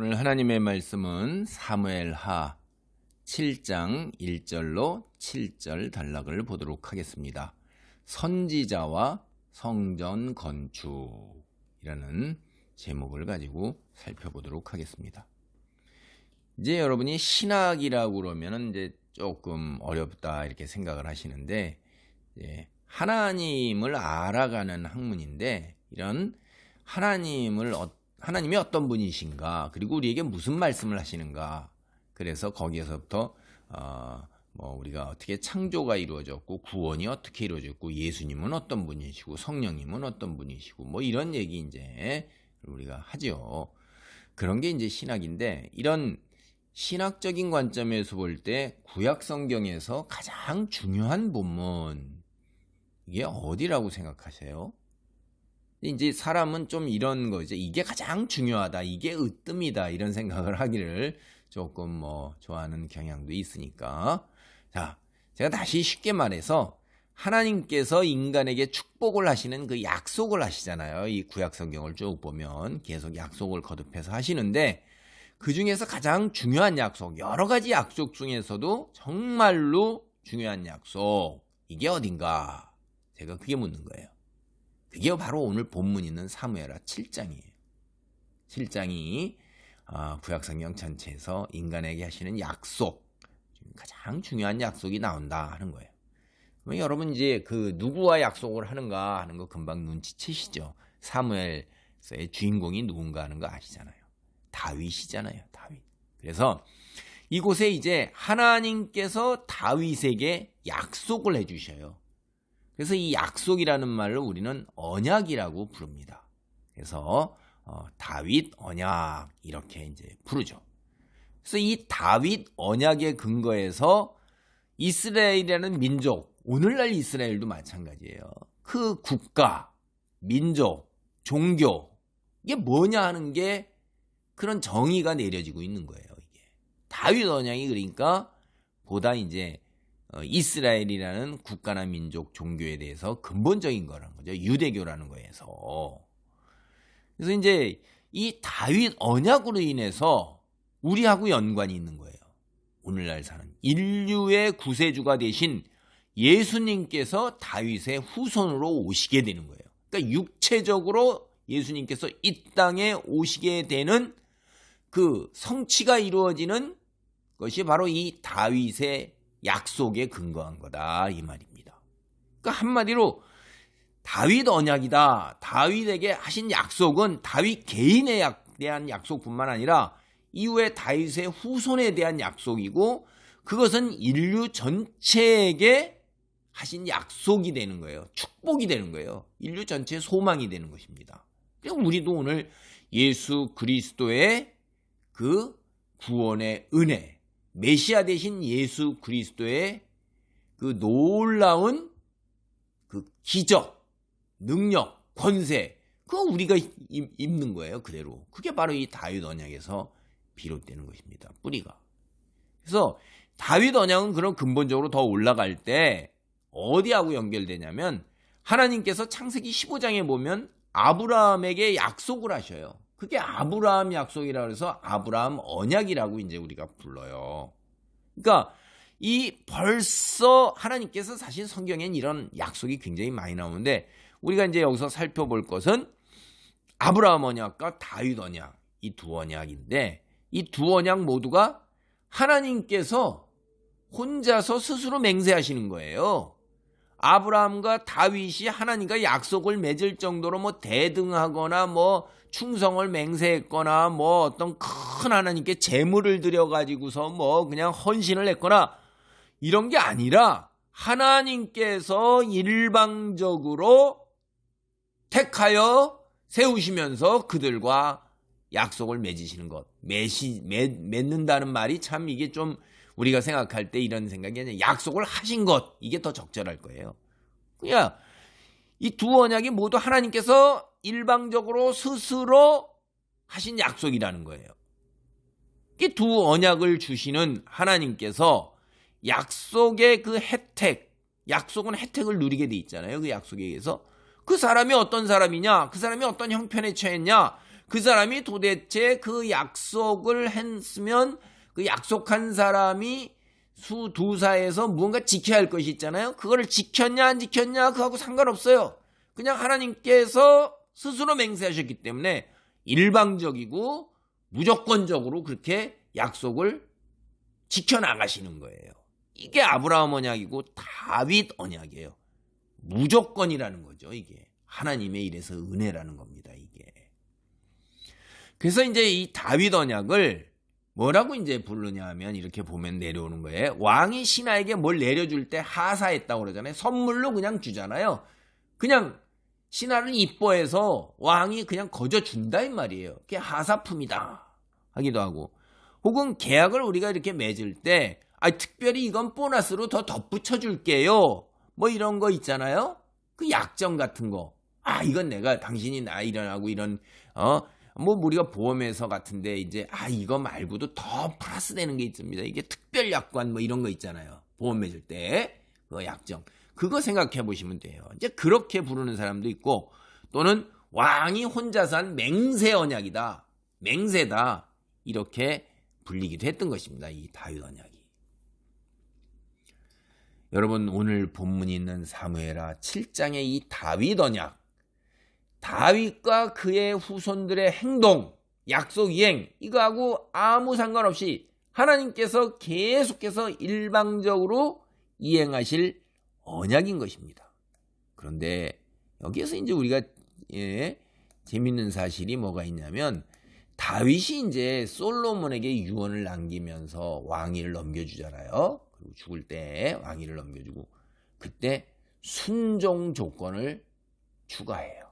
오늘 하나님의 말씀은 사무엘하 7장 1절로 7절 단락을 보도록 하겠습니다. 선지자와 성전 건축이라는 제목을 가지고 살펴보도록 하겠습니다. 이제 여러분이 신학이라고 그러면은 이제 조금 어렵다 이렇게 생각을 하시는데, 하나님을 알아가는 학문인데, 이런 하나님이 어떤 분이신가, 그리고 우리에게 무슨 말씀을 하시는가, 그래서 거기에서부터 우리가 어떻게 창조가 이루어졌고 구원이 어떻게 이루어졌고 예수님은 어떤 분이시고 성령님은 어떤 분이시고 이런 얘기 이제 우리가 하죠. 그런 게 이제 신학인데, 이런 신학적인 관점에서 볼 때 구약 성경에서 가장 중요한 본문, 이게 어디라고 생각하세요? 이제 사람은 좀 이런 거죠. 이게 가장 중요하다, 이게 으뜸이다, 이런 생각을 하기를 조금 좋아하는 경향도 있으니까. 자, 제가 다시 쉽게 말해서 하나님께서 인간에게 축복을 하시는 그 약속을 하시잖아요. 이 구약 성경을 쭉 보면 계속 약속을 거듭해서 하시는데, 그 중에서 가장 중요한 약속, 여러 가지 약속 중에서도 정말로 중요한 약속, 이게 어딘가? 제가 그게 묻는 거예요. 그게 바로 오늘 본문 있는 사무엘하 7장이에요. 7장이 구약성경 전체에서 인간에게 하시는 약속, 가장 중요한 약속이 나온다 하는 거예요. 그럼 여러분 이제 그 누구와 약속을 하는가 하는 거 금방 눈치채시죠? 사무엘서의 주인공이 누군가 하는 거 아시잖아요. 다윗이잖아요. 다윗. 그래서 이곳에 이제 하나님께서 다윗에게 약속을 해주셔요. 그래서 이 약속이라는 말로 우리는 언약이라고 부릅니다. 그래서 다윗 언약 이렇게 이제 부르죠. 그래서 이 다윗 언약의 근거에서 이스라엘이라는 민족, 오늘날 이스라엘도 마찬가지예요. 그 국가, 민족, 종교, 이게 뭐냐 하는 게 그런 정의가 내려지고 있는 거예요. 이게 다윗 언약이 그러니까 보다 이제 이스라엘이라는 국가나 민족, 종교에 대해서 근본적인 거라는 거죠. 유대교라는 거에서. 그래서 이제 이 다윗 언약으로 인해서 우리하고 연관이 있는 거예요. 오늘날 사는 인류의 구세주가 되신 예수님께서 다윗의 후손으로 오시게 되는 거예요. 그러니까 육체적으로 예수님께서 이 땅에 오시게 되는 그 성취가 이루어지는 것이 바로 이 다윗의 약속에 근거한 거다, 이 말입니다. 그러니까 한마디로 다윗 언약이다. 다윗에게 하신 약속은 다윗 개인에 대한 약속뿐만 아니라 이후에 다윗의 후손에 대한 약속이고, 그것은 인류 전체에게 하신 약속이 되는 거예요. 축복이 되는 거예요. 인류 전체의 소망이 되는 것입니다. 그럼 우리도 오늘 예수 그리스도의 그 구원의 은혜, 메시아 되신 예수 그리스도의 그 놀라운 그 기적, 능력, 권세, 그거 우리가 입는 거예요, 그대로. 그게 바로 이 다윗 언약에서 비롯되는 것입니다, 뿌리가. 그래서 다윗 언약은 그런 근본적으로 더 올라갈 때 어디하고 연결되냐면, 하나님께서 창세기 15장에 보면 아브라함에게 약속을 하셔요. 그게 아브라함 약속이라고 해서 아브라함 언약이라고 이제 우리가 불러요. 그러니까 벌써 하나님께서 사실 성경엔 이런 약속이 굉장히 많이 나오는데, 우리가 이제 여기서 살펴볼 것은 아브라함 언약과 다윗 언약, 이 두 언약인데, 이 두 언약 모두가 하나님께서 혼자서 스스로 맹세하시는 거예요. 아브라함과 다윗이 하나님과 약속을 맺을 정도로 대등하거나 충성을 맹세했거나 어떤 큰 하나님께 제물을 드려가지고서 그냥 헌신을 했거나 이런 게 아니라, 하나님께서 일방적으로 택하여 세우시면서 그들과 약속을 맺으시는 것. 맺는다는 말이 참 이게 좀 우리가 생각할 때 이런 생각이 아니라 약속을 하신 것, 이게 더 적절할 거예요. 그냥 이 두 언약이 모두 하나님께서 일방적으로 스스로 하신 약속이라는 거예요. 이 두 언약을 주시는 하나님께서 약속의 그 혜택, 약속은 혜택을 누리게 돼 있잖아요. 그 약속에 의해서 그 사람이 어떤 사람이냐, 그 사람이 어떤 형편에 처했냐, 그 사람이 도대체 그 약속을 했으면 그 약속한 사람이 수두사에서 무언가 지켜야 할 것이 있잖아요. 그거를 지켰냐 안 지켰냐 그거하고 상관없어요. 그냥 하나님께서 스스로 맹세하셨기 때문에 일방적이고 무조건적으로 그렇게 약속을 지켜나가시는 거예요. 이게 아브라함 언약이고 다윗 언약이에요. 무조건이라는 거죠. 이게 하나님의 일에서 은혜라는 겁니다. 이게. 그래서 이제 이 다윗 언약을 뭐라고 이제 부르냐 하면 이렇게 보면 내려오는 거예요. 왕이 신하에게 뭘 내려줄 때 하사했다고 그러잖아요. 선물로 그냥 주잖아요. 그냥 신하를 이뻐해서 왕이 그냥 거저 준다 이 말이에요. 그게 하사품이다 하기도 하고, 혹은 계약을 우리가 이렇게 맺을 때 특별히 이건 보너스로 더 덧붙여 줄게요 뭐 이런 거 있잖아요. 그 약정 같은 거. 이건 내가 당신이 나 일어나고 이런 뭐 우리가 보험회사 같은데 이제 이거 말고도 더 플러스 되는 게 있습니다. 이게 특별 약관 뭐 이런 거 있잖아요. 보험 맺을 때 그 약정. 그거 생각해 보시면 돼요. 이제 그렇게 부르는 사람도 있고, 또는 왕이 혼자서 한 맹세 언약이다. 맹세다. 이렇게 불리기도 했던 것입니다. 이 다윗 언약이. 여러분, 오늘 본문이 있는 사무엘하 7장의 이 다윗 언약, 다윗과 그의 후손들의 행동, 약속 이행, 이거하고 아무 상관없이 하나님께서 계속해서 일방적으로 이행하실 언약인 것입니다. 그런데 여기에서 이제 우리가 재밌는 사실이 뭐가 있냐면, 다윗이 이제 솔로몬에게 유언을 남기면서 왕위를 넘겨주잖아요. 그리고 죽을 때 왕위를 넘겨주고, 그때 순종 조건을 추가해요.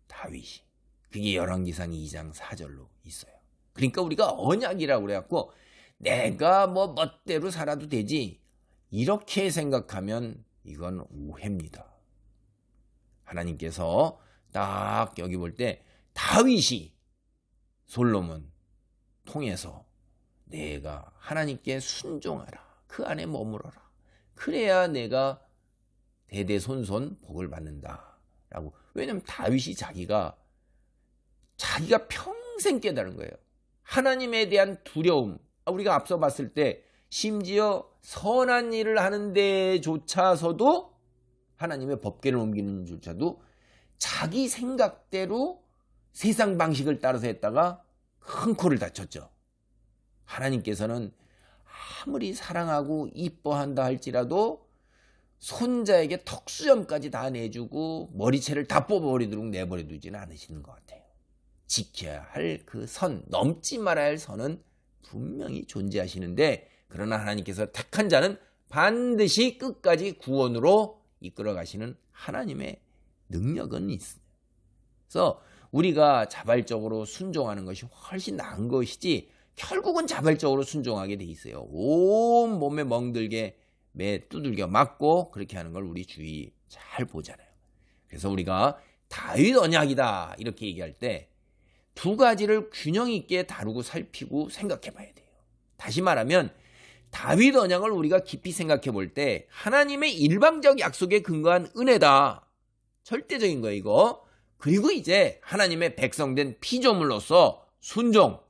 다윗이. 그게 열왕기상 2장 4절로 있어요. 그러니까 우리가 언약이라고 그래갖고 내가 뭐 멋대로 살아도 되지 이렇게 생각하면 이건 오해입니다. 하나님께서 딱 여기 볼 때 다윗이 솔로몬 통해서 내가 하나님께 순종하라. 그 안에 머물어라. 그래야 내가 대대손손 복을 받는다. 라고. 왜냐면 다윗이 자기가 평생 깨달은 거예요. 하나님에 대한 두려움. 우리가 앞서 봤을 때 심지어 선한 일을 하는 데조차서도 하나님의 법궤를 옮기는 조차도 자기 생각대로 세상 방식을 따라서 했다가 큰 코를 다쳤죠. 하나님께서는 아무리 사랑하고 이뻐한다 할지라도 손자에게 턱수염까지 다 내주고 머리채를 다 뽑아버리도록 내버려 두지는 않으시는 것 같아요. 지켜야 할 그 선, 넘지 말아야 할 선은 분명히 존재하시는데, 그러나 하나님께서 택한 자는 반드시 끝까지 구원으로 이끌어 가시는 하나님의 능력은 있어요. 그래서 우리가 자발적으로 순종하는 것이 훨씬 나은 것이지, 결국은 자발적으로 순종하게 돼 있어요. 온 몸에 멍들게 매 두들겨 맞고 그렇게 하는 걸 우리 주위 잘 보잖아요. 그래서 우리가 다윗 언약이다 이렇게 얘기할 때 두 가지를 균형 있게 다루고 살피고 생각해 봐야 돼요. 다시 말하면 다윗 언약을 우리가 깊이 생각해 볼 때 하나님의 일방적 약속에 근거한 은혜다. 절대적인 거예요, 이거. 그리고 이제 하나님의 백성된 피조물로서 순종.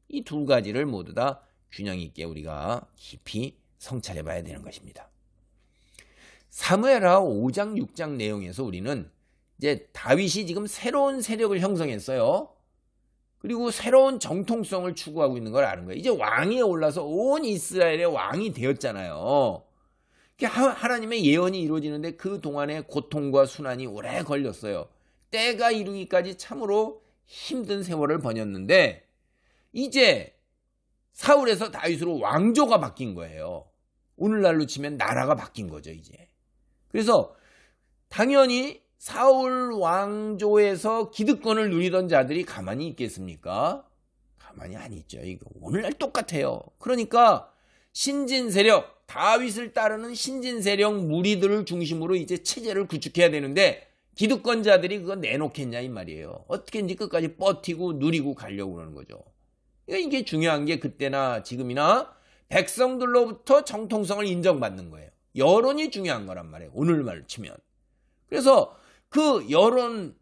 이 두 가지를 모두 다 균형 있게 우리가 깊이 성찰해 봐야 되는 것입니다. 사무엘하 5장 6장 내용에서 우리는 이제 다윗이 지금 새로운 세력을 형성했어요. 그리고 새로운 정통성을 추구하고 있는 걸 아는 거예요. 이제 왕위에 올라서 온 이스라엘의 왕이 되었잖아요. 하나님의 예언이 이루어지는데 그 동안에 고통과 순환이 오래 걸렸어요. 때가 이르기까지 참으로 힘든 세월을 보냈는데 이제 사울에서 다윗으로 왕조가 바뀐 거예요. 오늘날로 치면 나라가 바뀐 거죠, 이제. 그래서 당연히 사울 왕조에서 기득권을 누리던 자들이 가만히 있겠습니까? 가만히 안 있죠. 이거 오늘날 똑같아요. 그러니까 신진 세력, 다윗을 따르는 신진 세력 무리들을 중심으로 이제 체제를 구축해야 되는데 기득권자들이 그거 내놓겠냐 이 말이에요. 어떻게든지 끝까지 버티고 누리고 가려고 그러는 거죠. 그러니까 이게 중요한 게 그때나 지금이나 백성들로부터 정통성을 인정받는 거예요. 여론이 중요한 거란 말이에요. 오늘말로 치면. 그래서 그 여론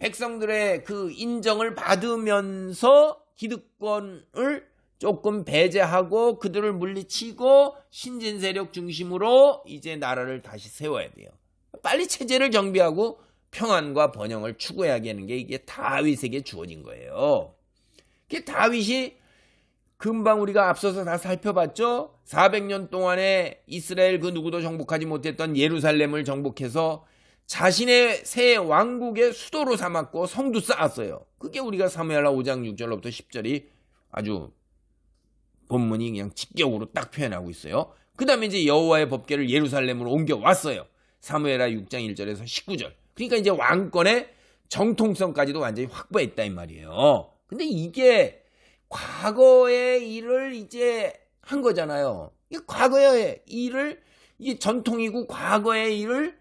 백성들의 그 인정을 받으면서 기득권을 조금 배제하고 그들을 물리치고 신진 세력 중심으로 이제 나라를 다시 세워야 돼요. 빨리 체제를 정비하고 평안과 번영을 추구하게 게 이게 다윗에게 주어진 거예요. 이게 다윗이 금방 우리가 앞서서 다 살펴봤죠. 400년 동안에 이스라엘 그 누구도 정복하지 못했던 예루살렘을 정복해서 자신의 새 왕국의 수도로 삼았고 성도 쌓았어요. 그게 우리가 사무엘하 5장 6절로부터 10절이 아주 본문이 그냥 직격으로 딱 표현하고 있어요. 그 다음에 이제 여호와의 법궤를 예루살렘으로 옮겨왔어요. 사무엘하 6장 1절에서 19절. 그러니까 이제 왕권의 정통성까지도 완전히 확보했다 이 말이에요. 근데 이게 과거의 일을 이제 한 거잖아요. 과거의 일을, 이게 전통이고 과거의 일을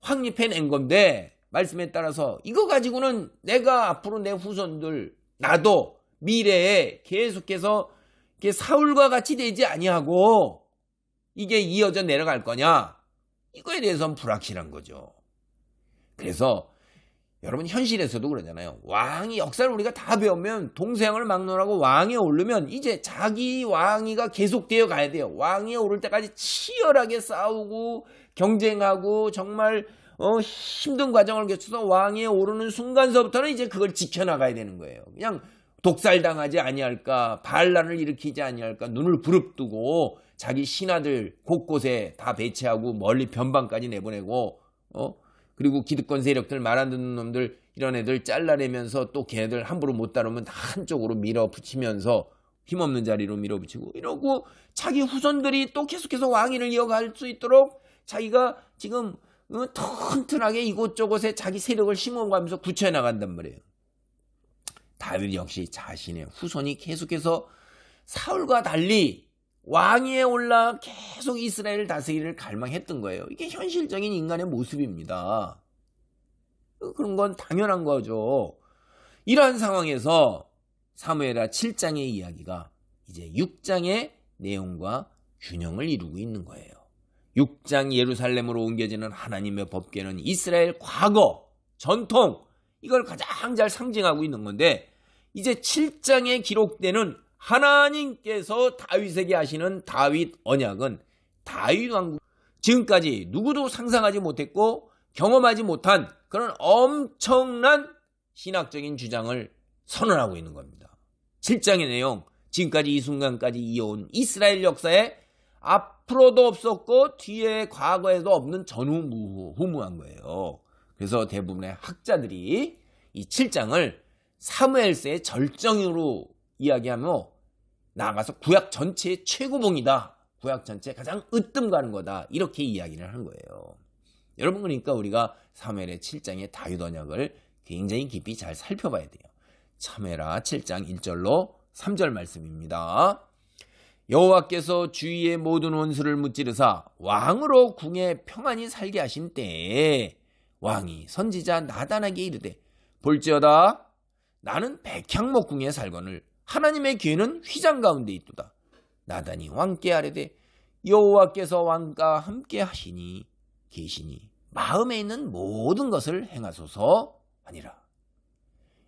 확립해낸 건데, 말씀에 따라서 이거 가지고는 내가 앞으로 내 후손들, 나도 미래에 계속해서 사울과 같이 되지 아니하고 이게 이어져 내려갈 거냐, 이거에 대해서는 불확실한 거죠. 그래서 여러분 현실에서도 그러잖아요. 왕이, 역사를 우리가 다 배우면 동서양을 막론하고 왕에 오르면 이제 자기 왕위가 계속되어 가야 돼요. 왕위에 오를 때까지 치열하게 싸우고 경쟁하고 정말 힘든 과정을 거쳐서 왕위에 오르는 순간서부터는 이제 그걸 지켜나가야 되는 거예요. 그냥 독살당하지 아니할까, 반란을 일으키지 아니할까 눈을 부릅뜨고 자기 신하들 곳곳에 다 배치하고 멀리 변방까지 내보내고 그리고 기득권 세력들, 말 안 듣는 놈들, 이런 애들 잘라내면서 또 걔네들 함부로 못 다루면 한쪽으로 밀어붙이면서 힘없는 자리로 밀어붙이고 이러고 자기 후손들이 또 계속해서 왕위를 이어갈 수 있도록 자기가 지금 튼튼하게 이곳저곳에 자기 세력을 심어가면서 굳혀 나간단 말이에요. 다윗 역시 자신의 후손이 계속해서 사울과 달리 왕위에 올라 계속 이스라엘을 다스리기를 갈망했던 거예요. 이게 현실적인 인간의 모습입니다. 그런 건 당연한 거죠. 이러한 상황에서 사무엘하 7장의 이야기가 이제 6장의 내용과 균형을 이루고 있는 거예요. 6장 예루살렘으로 옮겨지는 하나님의 법궤는 이스라엘 과거, 전통, 이걸 가장 잘 상징하고 있는 건데, 이제 7장에 기록되는 하나님께서 다윗에게 하시는 다윗 언약은 다윗 왕국, 지금까지 누구도 상상하지 못했고 경험하지 못한 그런 엄청난 신학적인 주장을 선언하고 있는 겁니다. 7장의 내용, 지금까지 이 순간까지 이어온 이스라엘 역사에 앞으로도 없었고 뒤에 과거에도 없는 전후무후무한 거예요. 그래서 대부분의 학자들이 이 7장을 사무엘서의 절정으로 이야기하며 나아가서 구약 전체의 최고봉이다, 구약 전체에 가장 으뜸 가는 거다, 이렇게 이야기를 하는 거예요. 여러분, 그러니까 우리가 사무엘의 7장의 다윗 언약을 굉장히 깊이 잘 살펴봐야 돼요. 사무엘하 7장 1절로 3절 말씀입니다. 여호와께서 주위의 모든 원수를 무찌르사 왕으로 궁에 평안히 살게 하신 때에 왕이 선지자 나단에게 이르되, 볼지어다 나는 백향목궁에 살거늘 하나님의 기회는 휘장 가운데 있도다. 나단이 왕께 아뢰되, 여호와께서 왕과 함께 하시니 계시니 마음에 있는 모든 것을 행하소서 하니라.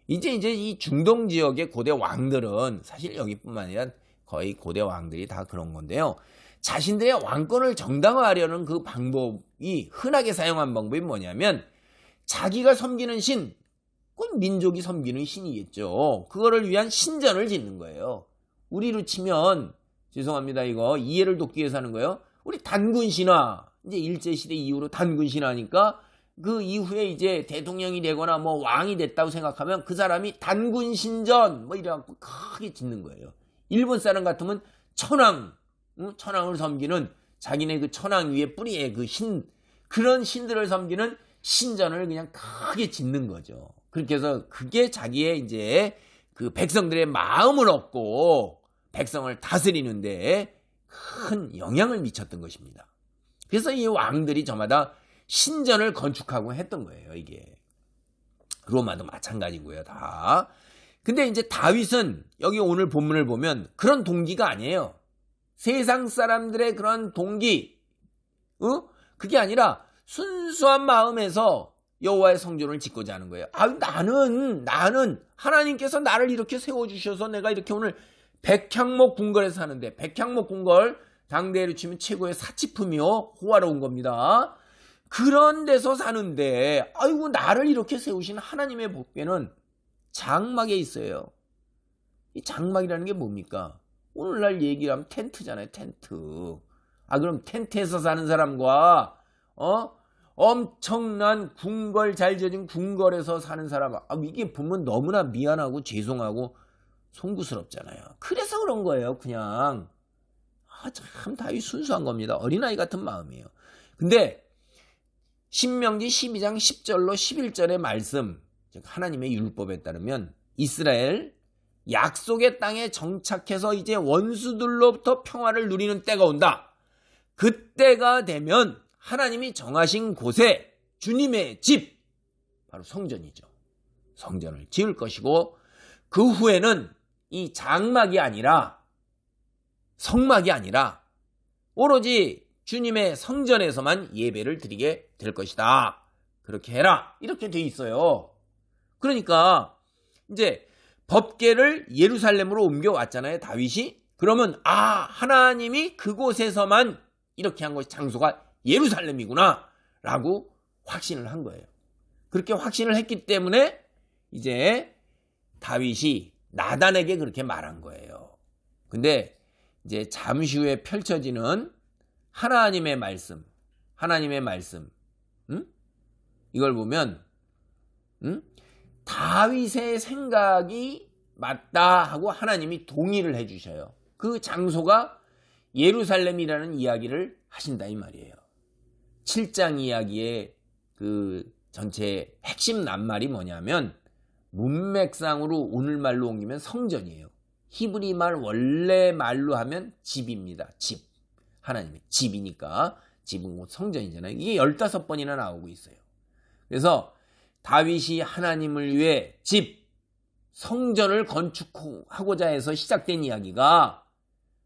이제 이 중동 지역의 고대 왕들은, 사실 여기뿐만 아니라 거의 고대 왕들이 다 그런 건데요, 자신들의 왕권을 정당화하려는 그 방법이, 흔하게 사용한 방법이 뭐냐면, 자기가 섬기는 신, 그건 민족이 섬기는 신이겠죠. 그거를 위한 신전을 짓는 거예요. 우리로 치면, 죄송합니다, 이거 이해를 돕기 위해서 하는 거예요. 우리 단군 신화, 이제 일제시대 이후로 단군 신화니까 그 이후에 이제 대통령이 되거나 뭐 왕이 됐다고 생각하면 그 사람이 단군 신전 뭐 이래갖고 크게 짓는 거예요. 일본 사람 같으면 천황, 천황을 섬기는, 자기네 그 천황 위에 뿌리에 그 그런 신들을 섬기는 신전을 그냥 크게 짓는 거죠. 그렇게 해서 그게 자기의 이제 그 백성들의 마음을 얻고 백성을 다스리는데 큰 영향을 미쳤던 것입니다. 그래서 이 왕들이 저마다 신전을 건축하고 했던 거예요, 이게. 로마도 마찬가지고요, 다. 근데 이제 다윗은 여기 오늘 본문을 보면 그런 동기가 아니에요. 세상 사람들의 그런 동기, 그게 아니라 순수한 마음에서 여호와의 성전을 짓고자 하는 거예요. 나는 하나님께서 나를 이렇게 세워주셔서 내가 이렇게 오늘 백향목 궁궐에 사는데, 백향목 궁궐 당대로 치면 최고의 사치품이요 호화로운 겁니다. 그런 데서 사는데 나를 이렇게 세우신 하나님의 복궤는 장막에 있어요. 이 장막이라는 게 뭡니까? 오늘날 얘기하면 텐트잖아요. 텐트. 그럼 텐트에서 사는 사람과 엄청난 궁궐, 잘 지어진 궁궐에서 사는 사람, 이게 보면 너무나 미안하고 죄송하고 송구스럽잖아요. 그래서 그런 거예요. 그냥 참 다윗 순수한 겁니다. 어린아이 같은 마음이에요. 근데 신명기 12장 10절로 11절의 말씀, 즉 하나님의 율법에 따르면 이스라엘 약속의 땅에 정착해서 이제 원수들로부터 평화를 누리는 때가 온다. 그때가 되면 하나님이 정하신 곳에 주님의 집, 바로 성전이죠. 성전을 지을 것이고, 그 후에는 이 장막이 아니라, 성막이 아니라 오로지 주님의 성전에서만 예배를 드리게 될 것이다. 그렇게 해라. 이렇게 돼 있어요. 그러니까 이제 법궤를 예루살렘으로 옮겨왔잖아요, 다윗이. 그러면 하나님이 그곳에서만 이렇게 한 것이 장소가 예루살렘이구나 라고 확신을 한 거예요. 그렇게 확신을 했기 때문에 이제 다윗이 나단에게 그렇게 말한 거예요. 근데 이제 잠시 후에 펼쳐지는 하나님의 말씀, 이걸 보면 다윗의 생각이 맞다 하고 하나님이 동의를 해주셔요. 그 장소가 예루살렘이라는 이야기를 하신다 이 말이에요. 7장 이야기의 그 전체 핵심 낱말이 뭐냐면, 문맥상으로 오늘말로 옮기면 성전이에요. 히브리 말 원래 말로 하면 집입니다. 집. 하나님의 집이니까 집은 곧 성전이잖아요. 이게 15번이나 나오고 있어요. 그래서 다윗이 하나님을 위해 집, 성전을 건축하고자 해서 시작된 이야기가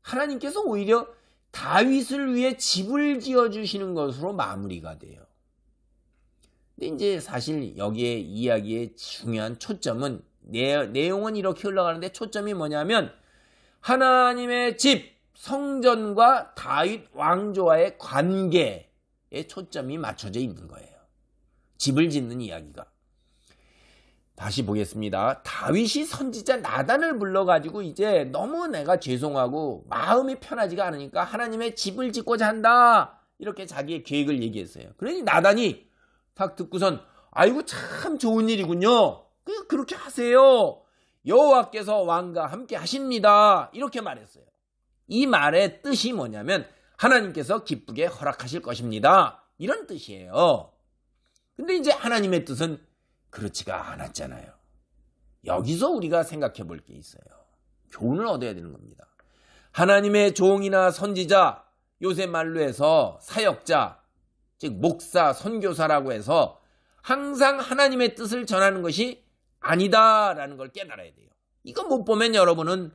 하나님께서 오히려 다윗을 위해 집을 지어주시는 것으로 마무리가 돼요. 근데 이제 사실 여기에 이야기의 중요한 초점은, 내용은 이렇게 흘러가는데 초점이 뭐냐면 하나님의 집, 성전과 다윗 왕조와의 관계에 초점이 맞춰져 있는 거예요. 집을 짓는 이야기가. 다시 보겠습니다. 다윗이 선지자 나단을 불러가지고 이제 너무 내가 죄송하고 마음이 편하지가 않으니까 하나님의 집을 짓고자 한다, 이렇게 자기의 계획을 얘기했어요. 그러니 나단이 딱 듣고선 참 좋은 일이군요. 그렇게 하세요. 여호와께서 왕과 함께 하십니다. 이렇게 말했어요. 이 말의 뜻이 뭐냐면 하나님께서 기쁘게 허락하실 것입니다. 이런 뜻이에요. 근데 이제 하나님의 뜻은 그렇지가 않았잖아요. 여기서 우리가 생각해 볼 게 있어요. 교훈을 얻어야 되는 겁니다. 하나님의 종이나 선지자, 요새 말로 해서 사역자, 즉 목사, 선교사라고 해서 항상 하나님의 뜻을 전하는 것이 아니다라는 걸 깨달아야 돼요. 이거 못 보면 여러분은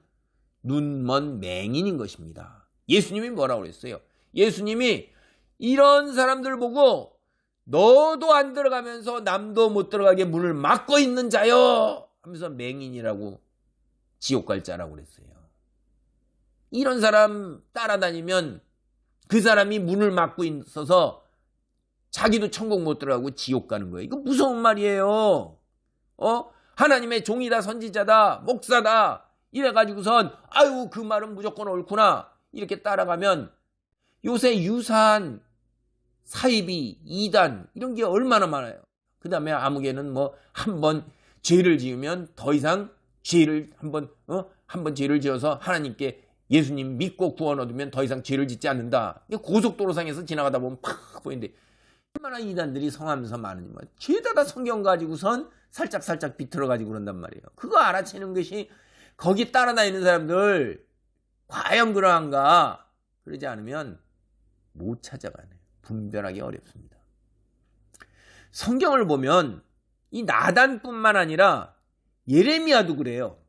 눈먼 맹인인 것입니다. 예수님이 뭐라고 그랬어요? 예수님이 이런 사람들 보고 너도 안 들어가면서 남도 못 들어가게 문을 막고 있는 자여 하면서 맹인이라고 지옥 갈 자라고 그랬어요. 이런 사람 따라다니면 그 사람이 문을 막고 있어서 자기도 천국 못 들어가고 지옥 가는 거예요. 이거 무서운 말이에요. 하나님의 종이다, 선지자다, 목사다 이래가지고선 그 말은 무조건 옳구나 이렇게 따라가면 요새 유사한 사이비, 이단 이런 게 얼마나 많아요. 그 다음에 아무개는 한번 죄를 지으면 더 이상 죄를 한번 죄를 지어서 하나님께 예수님 믿고 구원 얻으면 더 이상 죄를 짓지 않는다. 고속도로상에서 지나가다 보면 팍 보이는데 얼마나 이단들이 성하면서 많으니 죄다 성경 가지고선 살짝 비틀어 가지고 그런단 말이에요. 그거 알아채는 것이 거기 따라다니는 사람들 과연 그러한가? 그러지 않으면 못 찾아가네. 분별하기 어렵습니다. 성경을 보면 이 나단뿐만 아니라 예레미야도 그래요.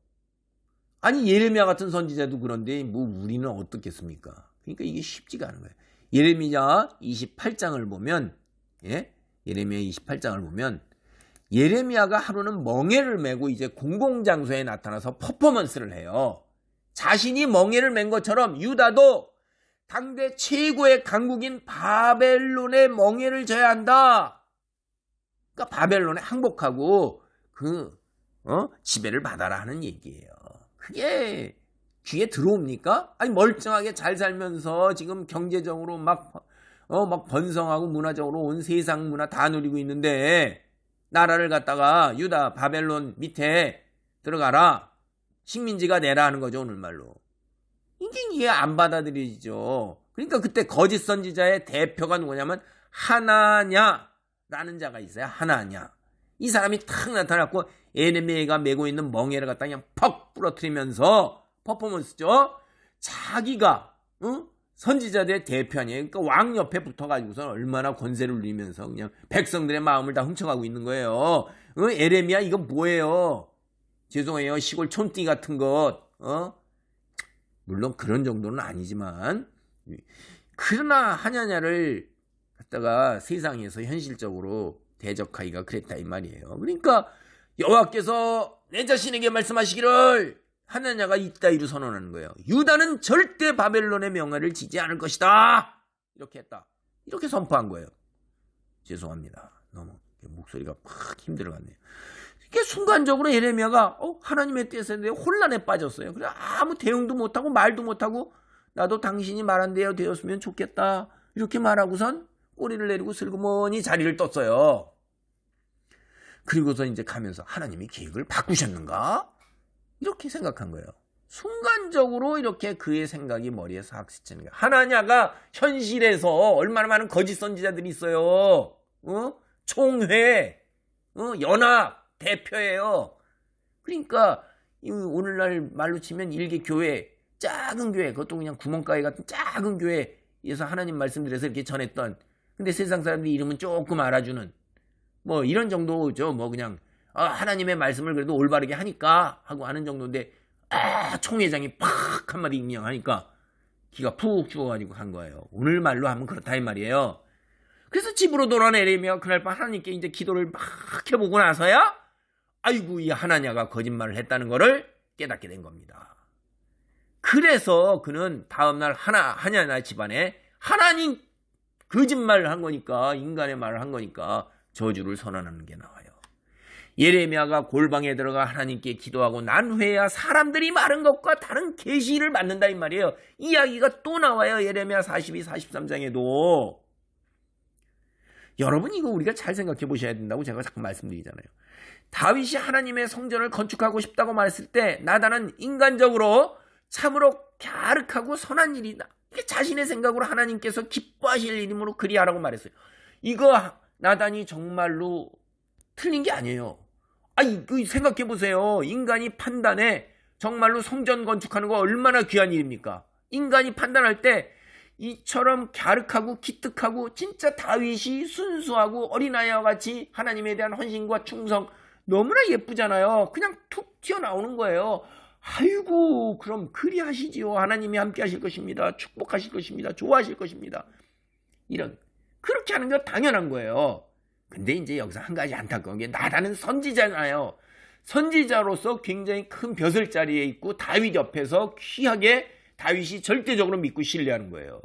아니 예레미야 같은 선지자도 그런데 우리는 어떻겠습니까? 그러니까 이게 쉽지가 않은 거예요. 예레미야 28장을 보면 예레미야 28장을 보면 예레미야가 하루는 멍에를 메고 이제 공공장소에 나타나서 퍼포먼스를 해요. 자신이 멍에를 맨 것처럼 유다도 당대 최고의 강국인 바벨론의 멍에를 져야 한다. 그러니까 바벨론에 항복하고 지배를 받아라 하는 얘기예요. 그게 귀에 들어옵니까? 아니 멀쩡하게 잘 살면서 지금 경제적으로 막 번성하고 문화적으로 온 세상 문화 다 누리고 있는데 나라를 갖다가 유다 바벨론 밑에 들어가라. 식민지가 내라 하는 거죠, 오늘말로. 이게 안 받아들이죠. 그러니까 그때 거짓 선지자의 대표가 누구냐면 하나냐라는 자가 있어요. 하나냐. 이 사람이 탁 나타났고 예레미야가 메고 있는 멍에를 갖다 그냥 퍽 부러뜨리면서 퍼포먼스죠. 자기가 선지자들의 대표 아니에요. 그러니까 왕 옆에 붙어가지고서 얼마나 권세를 누리면서 그냥 백성들의 마음을 다 훔쳐가고 있는 거예요. 예레미야 이거 뭐예요? 죄송해요. 시골 촌띠 같은 것. 물론 그런 정도는 아니지만 그러나 하냐냐를 갖다가 세상에서 현실적으로 대적하기가 그랬다 이 말이에요. 그러니까 여호와께서 내 자신에게 말씀하시기를 하나냐가 이따위로 선언하는 거예요. 유다는 절대 바벨론의 명예를 지지 않을 것이다. 이렇게 했다. 이렇게 선포한 거예요. 죄송합니다. 너무 목소리가 팍 힘들어갔네요. 이게 순간적으로 예레미야가 하나님의 뜻에 대해 혼란에 빠졌어요. 그래 아무 대응도 못하고 말도 못하고 나도 당신이 말한 대로 되었으면 좋겠다. 이렇게 말하고선 꼬리를 내리고 슬그머니 자리를 떴어요. 그리고서 이제 가면서 하나님이 계획을 바꾸셨는가? 이렇게 생각한 거예요. 순간적으로 이렇게 그의 생각이 머리에 싹 스치는 거예요. 하나냐가 현실에서 얼마나 많은 거짓 선지자들이 있어요. 총회, 연합, 대표예요. 그러니까 오늘날 말로 치면 일개 교회, 작은 교회, 그것도 그냥 구멍가게 같은 작은 교회에서 하나님 말씀드려서 이렇게 전했던, 근데 세상 사람들이 이름은 조금 알아주는 뭐 이런 정도죠. 뭐 그냥 하나님의 말씀을 그래도 올바르게 하니까 하고 하는 정도인데 총회장이 팍 한마디 임명하니까 기가 푹 죽어가지고 간 거예요. 오늘 말로 하면 그렇다 이 말이에요. 그래서 집으로 돌아온 예레미야가 그날 밤 하나님께 이제 기도를 막 해보고 나서야 아이고 이 하나냐가 거짓말을 했다는 거를 깨닫게 된 겁니다. 그래서 그는 다음날 하나냐 집안에 하나님 거짓말을 한 거니까 인간의 말을 한 거니까 저주를 선언하는 게 나와요. 예레미야가 골방에 들어가 하나님께 기도하고 난 후에야 사람들이 말한 것과 다른 계시를 받는다 이 말이에요. 이야기가 또 나와요. 예레미야 42, 43장에도. 여러분 이거 우리가 잘 생각해 보셔야 된다고 제가 자꾸 말씀드리잖아요. 다윗이 하나님의 성전을 건축하고 싶다고 말했을 때 나단은 인간적으로 참으로 갸륵하고 선한 일이다. 이게 자신의 생각으로 하나님께서 기뻐하실 일이므로 그리하라고 말했어요. 이거 나단이 정말로 틀린 게 아니에요. 생각해 보세요. 인간이 판단해 정말로 성전 건축하는 거 얼마나 귀한 일입니까? 인간이 판단할 때 이처럼 갸륵하고 기특하고 진짜 다윗이 순수하고 어린아이와 같이 하나님에 대한 헌신과 충성 너무나 예쁘잖아요. 그냥 툭 튀어나오는 거예요. 아이고 그럼 그리하시지요. 하나님이 함께 하실 것입니다. 축복하실 것입니다. 좋아하실 것입니다. 이런 그렇게 하는 게 당연한 거예요. 근데 이제 여기서 한 가지 안타까운 게 나단은 선지자잖아요. 선지자로서 굉장히 큰 벼슬자리에 있고 다윗 옆에서 귀하게 다윗이 절대적으로 믿고 신뢰하는 거예요.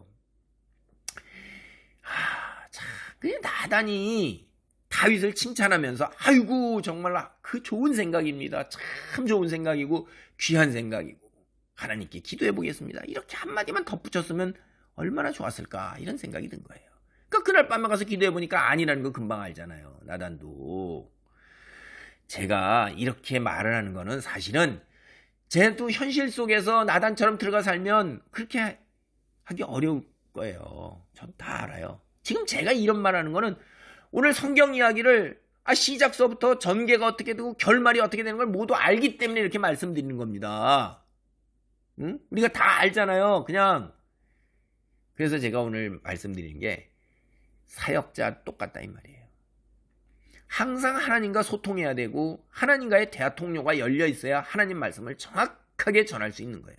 그냥 나단이 다윗을 칭찬하면서 아이고 정말 그 좋은 생각입니다. 참 좋은 생각이고 귀한 생각이고 하나님께 기도해 보겠습니다. 이렇게 한마디만 덧붙였으면 얼마나 좋았을까 이런 생각이 든 거예요. 그러니까 그날 밤에 가서 기도해 보니까 아니라는 거 금방 알잖아요. 나단도. 제가 이렇게 말을 하는 거는 사실은 쟤도 현실 속에서 나단처럼 들어가 살면 그렇게 하기 어려울 거예요. 전 다 알아요. 지금 제가 이런 말 하는 거는 오늘 성경 이야기를 시작서부터 전개가 어떻게 되고 결말이 어떻게 되는 걸 모두 알기 때문에 이렇게 말씀드리는 겁니다. 응? 우리가 다 알잖아요. 그냥. 그래서 제가 오늘 말씀드리는 게 사역자 똑같다 이 말이에요. 항상 하나님과 소통해야 되고 하나님과의 대화 통로가 열려 있어야 하나님 말씀을 정확하게 전할 수 있는 거예요.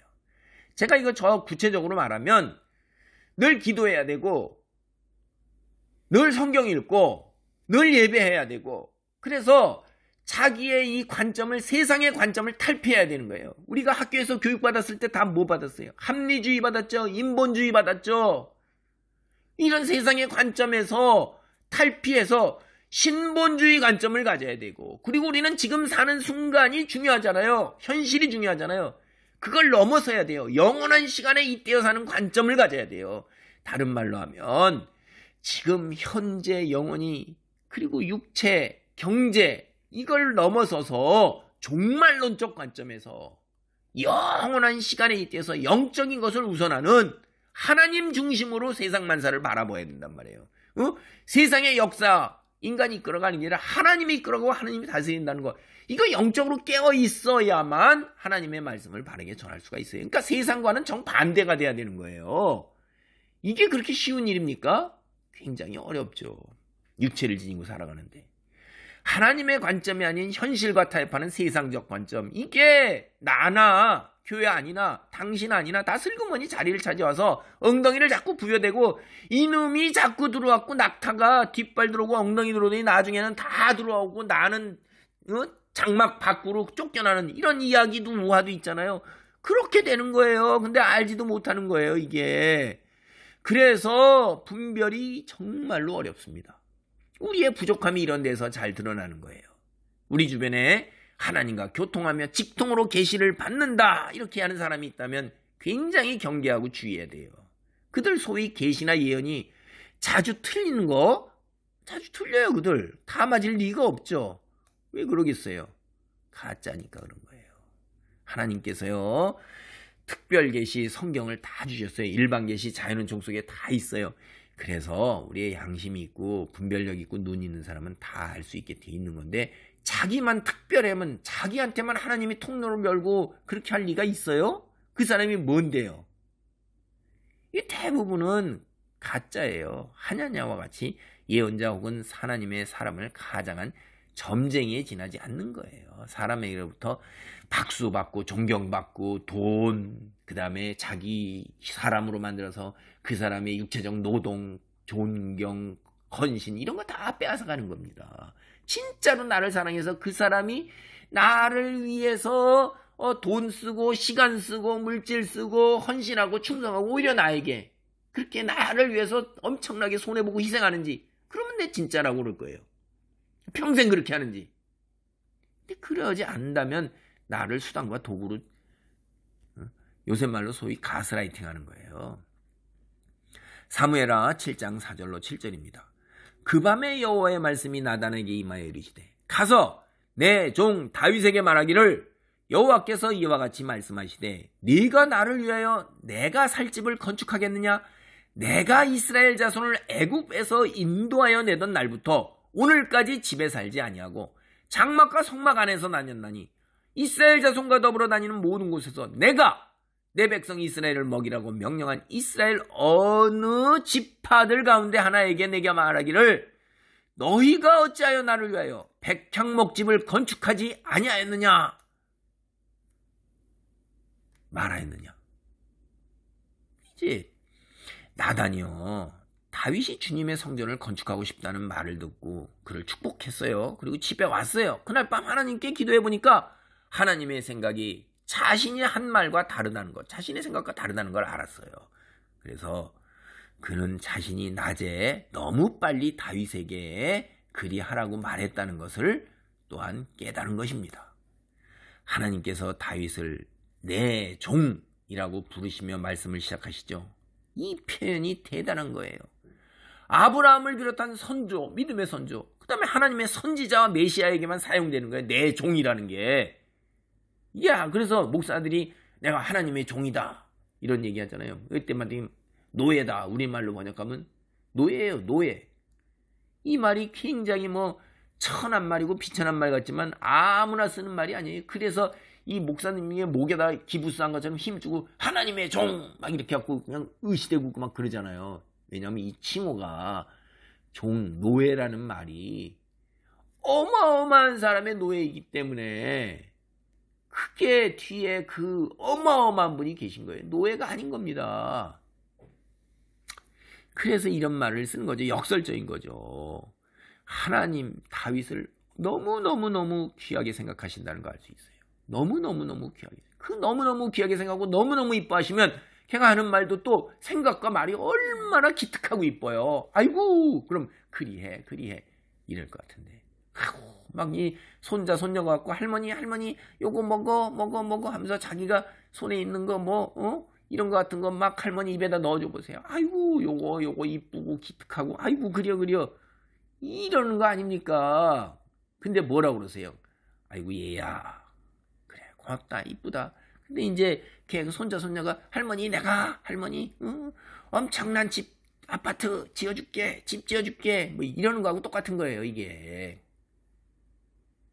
제가 이거 구체적으로 말하면 늘 기도해야 되고 늘 성경 읽고 늘 예배해야 되고, 그래서 자기의 이 관점을, 세상의 관점을 탈피해야 되는 거예요. 우리가 학교에서 교육받았을 때 다 뭐 받았어요? 합리주의 받았죠? 인본주의 받았죠? 이런 세상의 관점에서 탈피해서 신본주의 관점을 가져야 되고, 그리고 우리는 지금 사는 순간이 중요하잖아요. 현실이 중요하잖아요. 그걸 넘어서야 돼요. 영원한 시간에 이때어 사는 관점을 가져야 돼요. 다른 말로 하면 지금 현재 영혼이, 그리고 육체, 경제, 이걸 넘어서서 종말론적 관점에서 영원한 시간에 이때서 영적인 것을 우선하는 하나님 중심으로 세상 만사를 바라봐야 된단 말이에요. 세상의 역사, 인간이 이끌어가는 게 아니라 하나님이 이끌어가고 하나님이 다스린다는 거, 이거 영적으로 깨어 있어야만 하나님의 말씀을 바르게 전할 수가 있어요. 그러니까 세상과는 정반대가 돼야 되는 거예요. 이게 그렇게 쉬운 일입니까? 굉장히 어렵죠. 육체를 지니고 살아가는데. 하나님의 관점이 아닌 현실과 타협하는 세상적 관점, 이게 나나 교회 아니나 당신 아니나 다 슬그머니 자리를 차지와서 엉덩이를 자꾸 부여대고, 이놈이 자꾸 들어왔고 낙타가 뒷발 들어오고 엉덩이 들어오더니 나중에는 다 들어오고 나는 장막 밖으로 쫓겨나는 이런 이야기도 우화도 있잖아요. 그렇게 되는 거예요. 근데 알지도 못하는 거예요, 이게. 그래서 분별이 정말로 어렵습니다. 우리의 부족함이 이런 데서 잘 드러나는 거예요. 우리 주변에 하나님과 교통하며 직통으로 계시를 받는다 이렇게 하는 사람이 있다면 굉장히 경계하고 주의해야 돼요. 그들 소위 계시나 예언이 자주 틀리는 거, 자주 틀려요. 그들 다 맞을 리가 없죠. 왜 그러겠어요? 가짜니까 그런 거예요. 하나님께서요, 특별 계시 성경을 다 주셨어요. 일반 계시 자연은총 속에 다 있어요. 그래서 우리의 양심이 있고 분별력 있고 눈 있는 사람은 다 알 수 있게 돼 있는 건데, 자기만 특별하면 자기한테만 하나님이 통로를 열고 그렇게 할 리가 있어요? 그 사람이 뭔데요? 이 대부분은 가짜예요. 하냐냐와 같이 예언자 혹은 하나님의 사람을 가장한 점쟁이에 지나지 않는 거예요. 사람에게로부터 박수받고 존경받고 돈, 그 다음에 자기 사람으로 만들어서 그 사람의 육체적 노동, 존경, 헌신, 이런 거 다 빼앗아가는 겁니다. 진짜로 나를 사랑해서 그 사람이 나를 위해서 돈 쓰고 시간 쓰고 물질 쓰고 헌신하고 충성하고 오히려 나에게 그렇게 나를 위해서 엄청나게 손해보고 희생하는지, 그러면 내 진짜라고 그럴 거예요. 평생 그렇게 하는지. 근데 그러지 않는다면 나를 수단과 도구로, 요새 말로 소위 가스라이팅 하는 거예요. 사무엘하 7장 4절로 7절입니다. 그 밤에 여호와의 말씀이 나단에게 임하여 이르시되, 가서 내 종 다윗에게 말하기를, 여호와께서 이와 같이 말씀하시되, 네가 나를 위하여 내가 살 집을 건축하겠느냐? 내가 이스라엘 자손을 애굽에서 인도하여 내던 날부터 오늘까지 집에 살지 아니하고 장막과 성막 안에서 다녔나니, 이스라엘 자손과 더불어 다니는 모든 곳에서 내가 내 백성 이스라엘을 먹이라고 명령한 이스라엘 어느 지파들 가운데 하나에게 내게 말하기를, 너희가 어찌하여 나를 위하여 백향목집을 건축하지 아니하였느냐? 말하였느냐? 이제 나단이요, 다윗이 주님의 성전을 건축하고 싶다는 말을 듣고 그를 축복했어요. 그리고 집에 왔어요. 그날 밤 하나님께 기도해보니까 하나님의 생각이 자신이 한 말과 다르다는 것, 자신의 생각과 다르다는 걸 알았어요. 그래서 그는 자신이 낮에 너무 빨리 다윗에게 그리하라고 말했다는 것을 또한 깨달은 것입니다. 하나님께서 다윗을 내 종이라고 부르시며 말씀을 시작하시죠. 이 표현이 대단한 거예요. 아브라함을 비롯한 선조, 믿음의 선조, 그 다음에 하나님의 선지자와 메시아에게만 사용되는 거예요. 내 종이라는 게. 야, 그래서 목사들이 내가 하나님의 종이다 이런 얘기 하잖아요. 그때마다 노예다, 우리말로 번역하면 노예예요. 노예. 이 말이 굉장히 천한 말이고 비천한 말 같지만 아무나 쓰는 말이 아니에요. 그래서 이 목사님의 목에다 기부스한 것처럼 힘주고 하나님의 종 막 이렇게 갖고 그냥 의시대고 막 그러잖아요. 왜냐하면 이 칭호가 종, 노예라는 말이 어마어마한 사람의 노예이기 때문에 그게 뒤에 그 어마어마한 분이 계신 거예요. 노예가 아닌 겁니다. 그래서 이런 말을 쓰는 거죠. 역설적인 거죠. 하나님 다윗을 너무너무너무 귀하게 생각하신다는 걸 알 수 있어요. 너무너무너무 귀하게. 그 너무너무 귀하게 생각하고 너무너무 이뻐하시면 걔가 하는 말도 또 생각과 말이 얼마나 기특하고 이뻐요. 아이고 그럼 그리해 이럴 것 같은데. 아이고 막 이 손자 손녀가 갖고 할머니 요거 먹어 하면서 자기가 손에 있는 거 이런 거 같은 거 막 할머니 입에다 넣어줘 보세요. 아이고 요거 이쁘고 기특하고 아이고 그려 이러는 거 아닙니까? 근데 뭐라고 그러세요? 아이고 얘야 그래 고맙다 이쁘다. 근데 이제 걔 손자 손녀가 할머니 엄청난 집 아파트 지어줄게 집 지어줄게 뭐 이러는 거하고 똑같은 거예요 이게.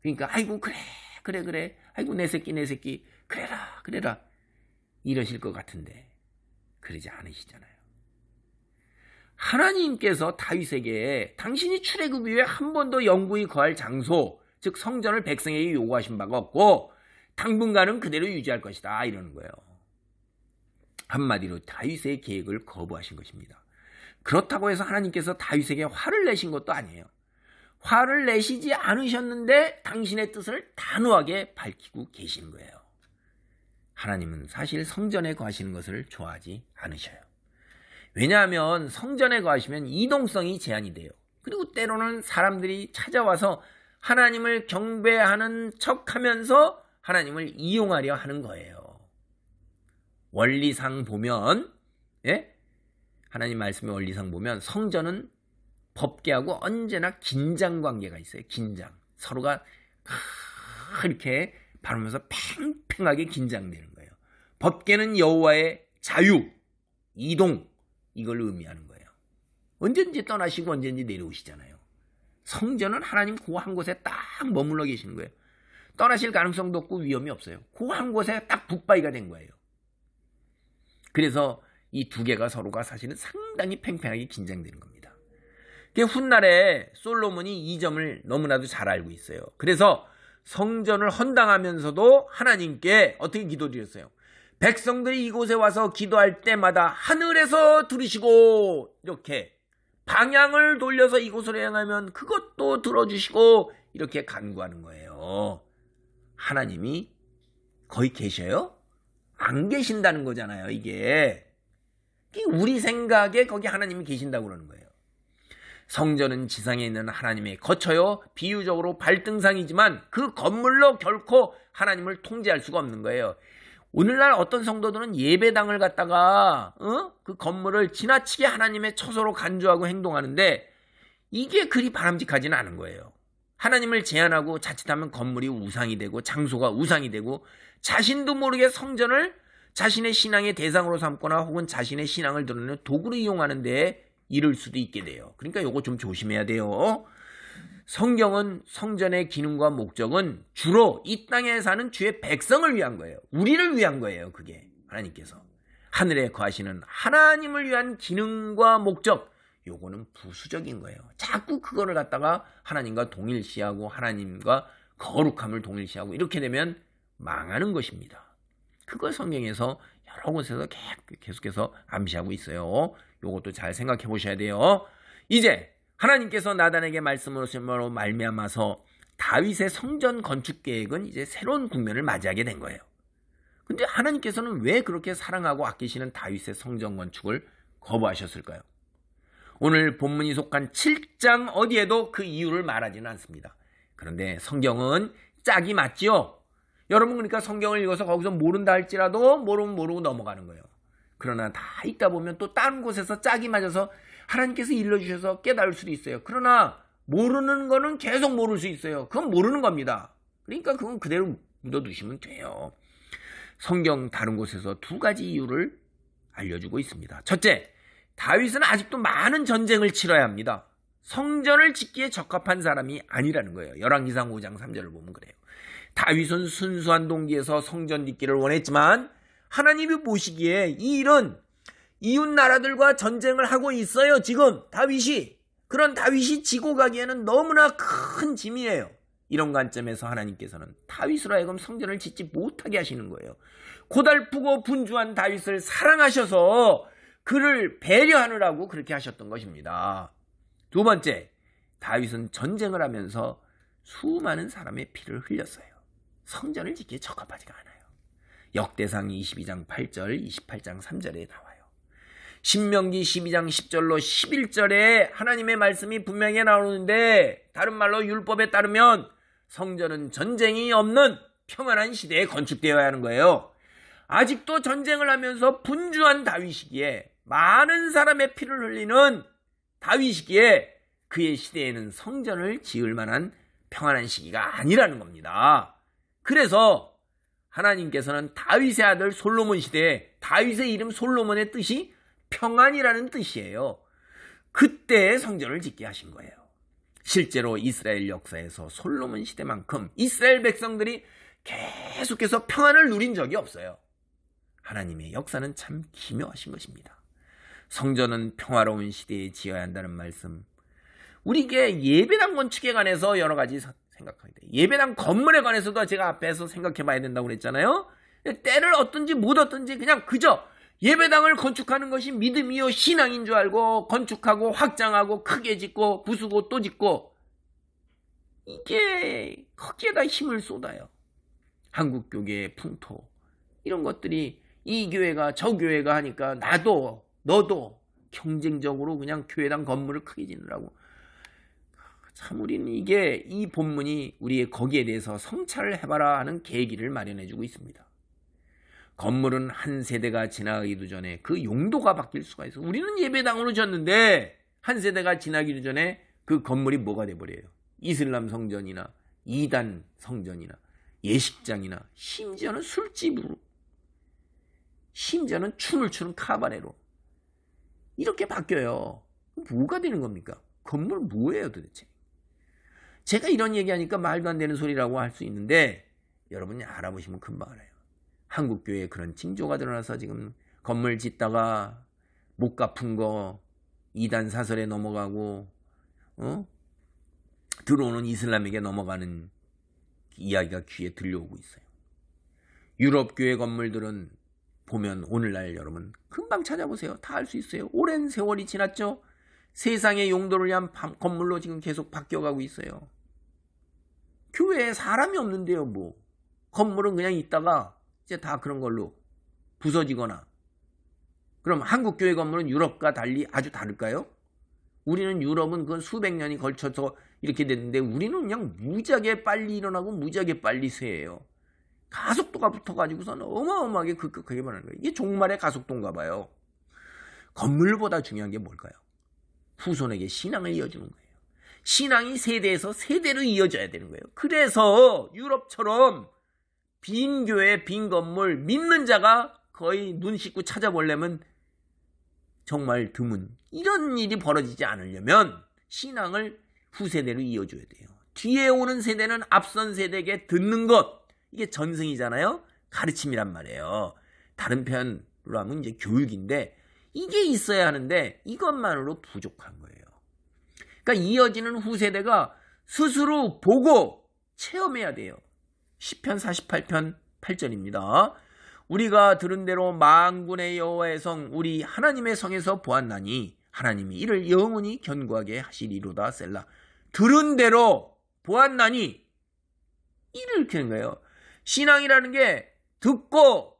그러니까 아이고 그래 아이고 내 새끼 그래라 이러실 것 같은데 그러지 않으시잖아요. 하나님께서 다윗에게 당신이 출애굽 이후에 한 번도 영구히 거할 장소 즉 성전을 백성에게 요구하신 바가 없고 당분간은 그대로 유지할 것이다 이러는 거예요. 한마디로 다윗의 계획을 거부하신 것입니다. 그렇다고 해서 하나님께서 다윗에게 화를 내신 것도 아니에요. 화를 내시지 않으셨는데 당신의 뜻을 단호하게 밝히고 계시는 거예요. 하나님은 사실 성전에 거하시는 것을 좋아하지 않으셔요. 왜냐하면 성전에 거하시면 이동성이 제한이 돼요. 그리고 때로는 사람들이 찾아와서 하나님을 경배하는 척하면서 하나님을 이용하려 하는 거예요. 원리상 보면 하나님 말씀의 원리상 보면 성전은 법계하고 언제나 긴장관계가 있어요. 긴장. 서로가 이렇게 바르면서 팽팽하게 긴장되는 거예요. 법계는 여호와의 자유, 이동 이걸 의미하는 거예요. 언제든지 떠나시고 언제든지 내려오시잖아요. 성전은 하나님 그 한 곳에 딱 머물러 계시는 거예요. 떠나실 가능성도 없고 위험이 없어요. 그 한 곳에 딱 붙바위가 된 거예요. 그래서 이 두 개가 서로가 사실은 상당히 팽팽하게 긴장되는 겁니다. 훗날에 솔로몬이 이 점을 너무나도 잘 알고 있어요. 그래서 성전을 헌당하면서도 하나님께 어떻게 기도드렸어요? 백성들이 이곳에 와서 기도할 때마다 하늘에서 들으시고 이렇게 방향을 돌려서 이곳으로 향하면 그것도 들어주시고 이렇게 간구하는 거예요. 하나님이 거기 계셔요? 안 계신다는 거잖아요. 이게 우리 생각에 거기 하나님이 계신다고 그러는 거예요. 성전은 지상에 있는 하나님의 거처요 비유적으로 발등상이지만 그 건물로 결코 하나님을 통제할 수가 없는 거예요. 오늘날 어떤 성도들은 예배당을 갖다가 그 건물을 지나치게 하나님의 처소로 간주하고 행동하는데 이게 그리 바람직하지는 않은 거예요. 하나님을 제한하고 자칫하면 건물이 우상이 되고 장소가 우상이 되고 자신도 모르게 성전을 자신의 신앙의 대상으로 삼거나 혹은 자신의 신앙을 드러내는 도구로 이용하는 데 이를 수도 있게 돼요. 그러니까 이거 좀 조심해야 돼요. 성경은 성전의 기능과 목적은 주로 이 땅에 사는 주의 백성을 위한 거예요. 우리를 위한 거예요. 그게 하나님께서 하늘에 거하시는 하나님을 위한 기능과 목적 요거는 부수적인 거예요. 자꾸 그거를 갖다가 하나님과 동일시하고 하나님과 거룩함을 동일시하고 이렇게 되면 망하는 것입니다. 그걸 성경에서 여러 곳에서 계속해서 암시하고 있어요. 요것도 잘 생각해 보셔야 돼요. 이제 하나님께서 나단에게 말씀으로 말미암아서 다윗의 성전 건축 계획은 이제 새로운 국면을 맞이하게 된 거예요. 근데 하나님께서는 왜 그렇게 사랑하고 아끼시는 다윗의 성전 건축을 거부하셨을까요? 오늘 본문이 속한 7장 어디에도 그 이유를 말하지는 않습니다. 그런데 성경은 짝이 맞지요? 여러분 그러니까 성경을 읽어서 거기서 모른다 할지라도 모르면 모르고 넘어가는 거예요. 그러나 다 읽다 보면 또 다른 곳에서 짝이 맞아서 하나님께서 일러주셔서 깨달을 수도 있어요. 그러나 모르는 거는 계속 모를 수 있어요. 그건 모르는 겁니다. 그러니까 그건 그대로 묻어두시면 돼요. 성경 다른 곳에서 두 가지 이유를 알려주고 있습니다. 첫째, 다윗은 아직도 많은 전쟁을 치러야 합니다. 성전을 짓기에 적합한 사람이 아니라는 거예요. 열왕기상 5장 3절을 보면 그래요. 다윗은 순수한 동기에서 성전 짓기를 원했지만 하나님이 보시기에 이 일은 이웃 나라들과 전쟁을 하고 있어요. 지금 다윗이. 그런 다윗이 지고 가기에는 너무나 큰 짐이에요. 이런 관점에서 하나님께서는 다윗으로 하여금 성전을 짓지 못하게 하시는 거예요. 고달프고 분주한 다윗을 사랑하셔서 그를 배려하느라고 그렇게 하셨던 것입니다. 두 번째, 다윗은 전쟁을 하면서 수많은 사람의 피를 흘렸어요. 성전을 짓기에 적합하지가 않아요. 역대상 22장 8절, 28장 3절에 나와요. 신명기 12장 10절로 11절에 하나님의 말씀이 분명히 나오는데, 다른 말로 율법에 따르면 성전은 전쟁이 없는 평안한 시대에 건축되어야 하는 거예요. 아직도 전쟁을 하면서 분주한 다윗이기에, 많은 사람의 피를 흘리는 다윗이기에 그의 시대에는 성전을 지을 만한 평안한 시기가 아니라는 겁니다. 그래서 하나님께서는 다윗의 아들 솔로몬 시대에, 다윗의 이름 솔로몬의 뜻이 평안이라는 뜻이에요. 그때 성전을 짓게 하신 거예요. 실제로 이스라엘 역사에서 솔로몬 시대만큼 이스라엘 백성들이 계속해서 평안을 누린 적이 없어요. 하나님의 역사는 참 기묘하신 것입니다. 성전은 평화로운 시대에 지어야 한다는 말씀, 우리에게 예배당 건축에 관해서 여러 가지 생각하게 돼요. 예배당 건물에 관해서도 제가 앞에서 생각해 봐야 된다고 그랬잖아요. 때를 얻든지 못 얻든지 그냥 그저 예배당을 건축하는 것이 믿음이요 신앙인 줄 알고 건축하고 확장하고 크게 짓고 부수고 또 짓고, 이게 거기에다 힘을 쏟아요. 한국교계의 풍토, 이런 것들이 이 교회가 저 교회가 하니까 나도 너도 경쟁적으로 그냥 교회당 건물을 크게 짓느라고. 참 우리는 이 본문이 우리의 거기에 대해서 성찰을 해봐라 하는 계기를 마련해주고 있습니다. 건물은 한 세대가 지나가기도 전에 그 용도가 바뀔 수가 있어. 우리는 예배당으로 졌는데 한 세대가 지나기도 전에 그 건물이 뭐가 돼버려요. 이슬람 성전이나 이단 성전이나 예식장이나 심지어는 술집으로, 심지어는 춤을 추는 카바레로 이렇게 바뀌어요. 뭐가 되는 겁니까? 건물 뭐예요 도대체? 제가 이런 얘기하니까 말도 안 되는 소리라고 할 수 있는데 여러분이 알아보시면 금방 알아요. 한국교회에 그런 징조가 드러나서 지금 건물 짓다가 못 갚은 거 이단 사설에 넘어가고 들어오는 이슬람에게 넘어가는 이야기가 귀에 들려오고 있어요. 유럽 교회 건물들은 보면 오늘날 여러분 금방 찾아보세요. 다 알 수 있어요. 오랜 세월이 지났죠. 세상의 용도를 위한 건물로 지금 계속 바뀌어가고 있어요. 교회에 사람이 없는데요. 뭐 건물은 그냥 있다가 이제 다 그런 걸로 부서지거나. 그럼 한국 교회 건물은 유럽과 달리 아주 다를까요? 우리는 유럽은 그건 수백 년이 걸쳐서 이렇게 됐는데 우리는 그냥 무지하게 빨리 일어나고 무지하게 빨리 쇠해요. 가속도가 붙어가지고선 어마어마하게 급격하게 변하는 거예요. 이게 종말의 가속도인가 봐요. 건물보다 중요한 게 뭘까요? 후손에게 신앙을 이어주는 거예요. 신앙이 세대에서 세대로 이어져야 되는 거예요. 그래서 유럽처럼 빈 교회, 빈 건물, 믿는 자가 거의 눈 씻고 찾아보려면 정말 드문, 이런 일이 벌어지지 않으려면 신앙을 후세대로 이어줘야 돼요. 뒤에 오는 세대는 앞선 세대에게 듣는 것, 이게 전승이잖아요. 가르침이란 말이에요. 다른 편으로 하면 이제 교육인데 이게 있어야 하는데 이것만으로 부족한 거예요. 그러니까 이어지는 후세대가 스스로 보고 체험해야 돼요. 시편 48편 8절입니다. 우리가 들은 대로 만군의 여호와의 성 우리 하나님의 성에서 보았나니 하나님이 이를 영원히 견고하게 하시리로다 셀라. 들은 대로 보았나니 이렇게 하는 거예요. 신앙이라는 게 듣고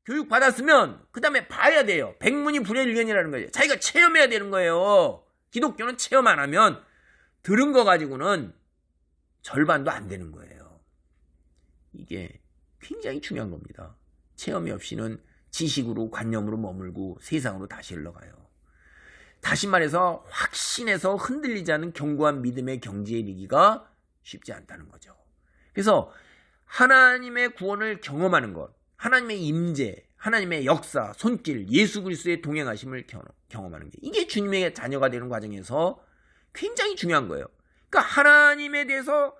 교육받았으면 그 다음에 봐야 돼요. 백문이 불여일견이라는 거예요. 자기가 체험해야 되는 거예요. 기독교는 체험 안 하면 들은 거 가지고는 절반도 안 되는 거예요. 이게 굉장히 중요한 겁니다. 체험이 없이는 지식으로 관념으로 머물고 세상으로 다시 흘러가요. 다시 말해서 확신해서 흔들리지 않은 견고한 믿음의 경지에 이르기가 쉽지 않다는 거죠. 그래서 하나님의 구원을 경험하는 것, 하나님의 임재, 하나님의 역사, 손길, 예수 그리스도의 동행하심을 경험하는 게 이게 주님의 자녀가 되는 과정에서 굉장히 중요한 거예요. 그러니까 하나님에 대해서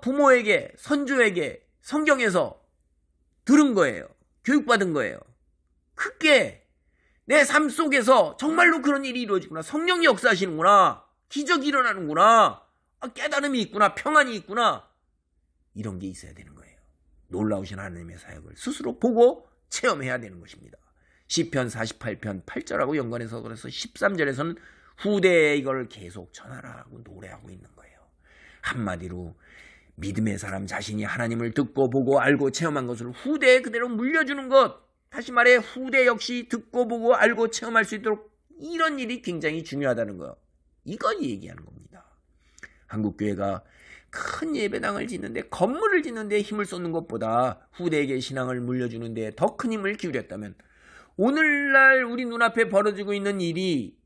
부모에게, 선조에게 성경에서 들은 거예요. 교육받은 거예요. 그게 내 삶 속에서 정말로 그런 일이 이루어지구나. 성령이 역사하시는구나. 기적이 일어나는구나. 깨달음이 있구나. 평안이 있구나. 이런 게 있어야 되는 거예요. 놀라우신 하나님의 사역을 스스로 보고 체험해야 되는 것입니다. 시편 48편 8절하고 연관해서 그래서 13절에서는 후대에 이걸 계속 전하라고 노래하고 있는 거예요. 한마디로 믿음의 사람 자신이 하나님을 듣고 보고 알고 체험한 것을 후대에 그대로 물려주는 것, 다시 말해 후대 역시 듣고 보고 알고 체험할 수 있도록 이런 일이 굉장히 중요하다는 거, 이걸 얘기하는 겁니다. 한국교회가 큰 예배당을 짓는데, 건물을 짓는데 힘을 쏟는 것보다 후대에게 신앙을 물려주는데 더 큰 힘을 기울였다면 오늘날 우리 눈앞에 벌어지고 있는 일이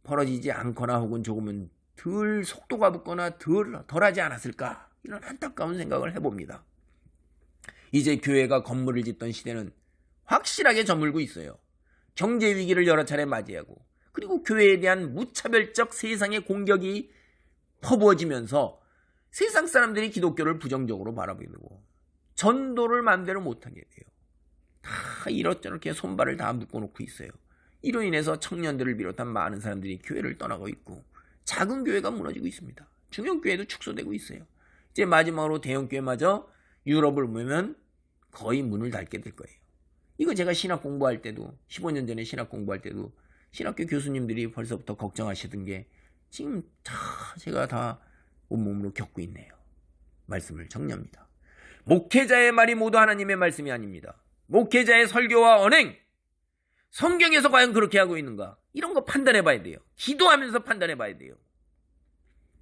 벌어지지 않거나 혹은 조금은 덜 속도가 붙거나 덜하지 않았을까, 이런 안타까운 생각을 해봅니다. 이제 교회가 건물을 짓던 시대는 확실하게 저물고 있어요. 경제 위기를 여러 차례 맞이하고, 그리고 교회에 대한 무차별적 세상의 공격이 퍼부어지면서 세상 사람들이 기독교를 부정적으로 바라보고 전도를 마음대로 못하게 돼요. 다 이렇저렇게 손발을 다 묶어놓고 있어요. 이로 인해서 청년들을 비롯한 많은 사람들이 교회를 떠나고 있고, 작은 교회가 무너지고 있습니다. 중형교회도 축소되고 있어요. 이제 마지막으로 대형교회마저 유럽을 보면 거의 문을 닫게 될 거예요. 이거 제가 신학 공부할 때도, 15년 전에 신학 공부할 때도 신학교 교수님들이 벌써부터 걱정하시던 게 지금 제가 다 온몸으로 겪고 있네요. 말씀을 정리합니다. 목회자의 말이 모두 하나님의 말씀이 아닙니다. 목회자의 설교와 언행, 성경에서 과연 그렇게 하고 있는가, 이런 거 판단해 봐야 돼요. 기도하면서 판단해 봐야 돼요.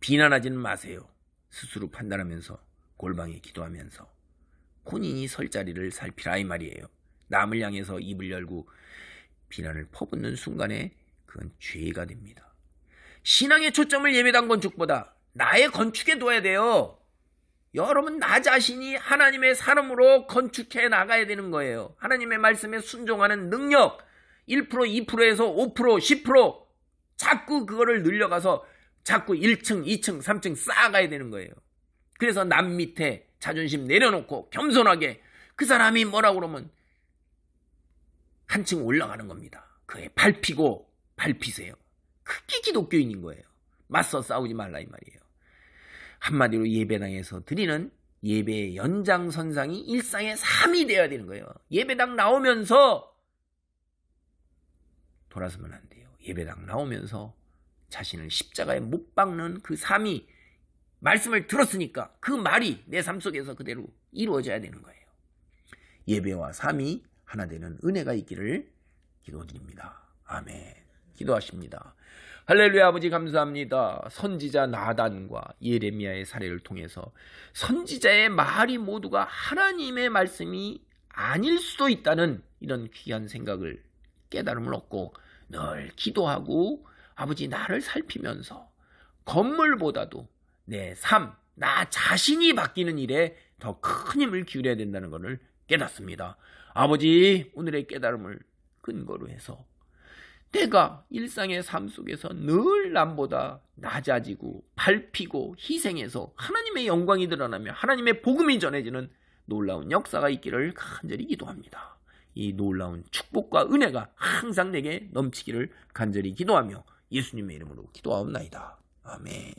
비난하지는 마세요. 스스로 판단하면서 골방에 기도하면서 본인이 설 자리를 살피라, 이 말이에요. 남을 향해서 입을 열고 비난을 퍼붓는 순간에 그건 죄가 됩니다. 신앙의 초점을 예배당 건축보다 나의 건축에 둬야 돼요. 여러분, 나 자신이 하나님의 사람으로 건축해 나가야 되는 거예요. 하나님의 말씀에 순종하는 능력, 1%, 2%에서 5%, 10% 자꾸 그거를 늘려가서 자꾸 1층, 2층, 3층 쌓아가야 되는 거예요. 그래서 남 밑에 자존심 내려놓고 겸손하게 그 사람이 뭐라고 그러면 한층 올라가는 겁니다. 그에 밟히세요. 그게 기독교인인 거예요. 맞서 싸우지 말라, 이 말이에요. 한마디로 예배당에서 드리는 예배의 연장선상이 일상의 삶이 되어야 되는 거예요. 예배당 나오면서 돌아서면 안 돼요. 예배당 나오면서 자신을 십자가에 못 박는 그 삶이, 말씀을 들었으니까 그 말이 내 삶 속에서 그대로 이루어져야 되는 거예요. 예배와 삶이 하나 되는 은혜가 있기를 기도드립니다. 아멘. 기도하십니다. 할렐루야. 아버지 감사합니다. 선지자 나단과 예레미야의 사례를 통해서 선지자의 말이 모두가 하나님의 말씀이 아닐 수도 있다는 이런 귀한 생각을, 깨달음을 얻고 늘 기도하고 아버지 나를 살피면서 건물보다도 내 삶, 나 자신이 바뀌는 일에 더 큰 힘을 기울여야 된다는 것을 깨닫습니다. 아버지, 오늘의 깨달음을 근거로 해서 내가 일상의 삶 속에서 늘 남보다 낮아지고 밟히고 희생해서 하나님의 영광이 드러나며 하나님의 복음이 전해지는 놀라운 역사가 있기를 간절히 기도합니다. 이 놀라운 축복과 은혜가 항상 내게 넘치기를 간절히 기도하며 예수님의 이름으로 기도하옵나이다. 아멘.